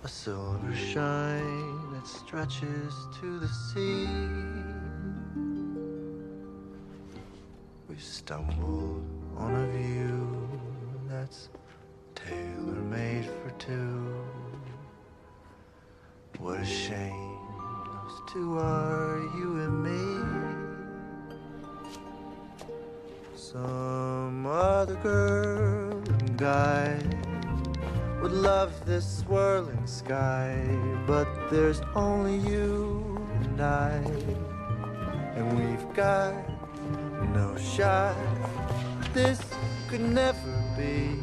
a silver shine that stretches to the sea. We stumbled on a view that's tailor-made for two. What a shame those two are, you and me. Some other girl and guy would love this swirling sky, but there's only you and I, and we've got no shot. This could never be.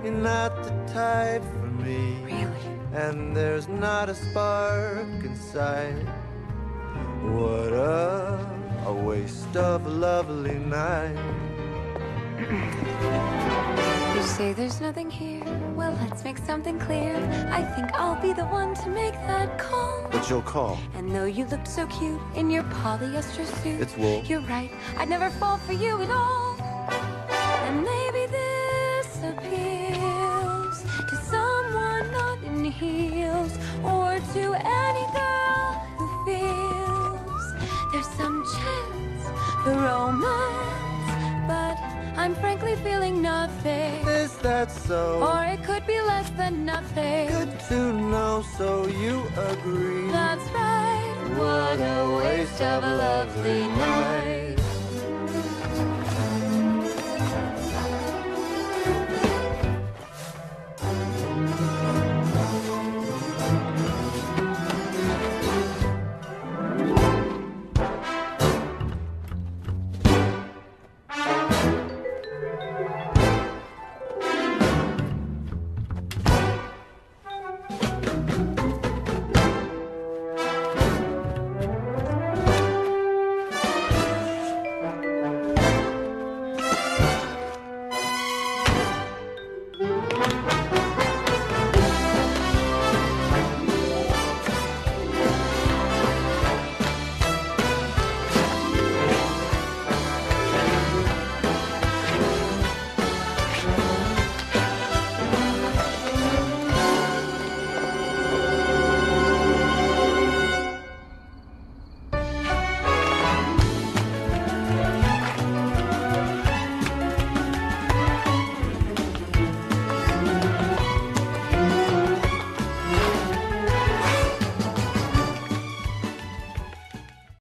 You're not the type for me. Really? And there's not a spark inside. What a waste of a lovely night. You say there's nothing here. Well, let's make something clear. I think I'll be the one to make that call. But you'll call. And though you looked so cute in your polyester suit, It's wool. You're right, I'd never fall for you at all. And maybe this appeals to someone not in heels, or to any girl who feels there's some chance for romance, but I'm frankly feeling nothing. Is that so? Or it could be less than nothing. Good to know, so you agree. That's right. What a waste of a lovely night.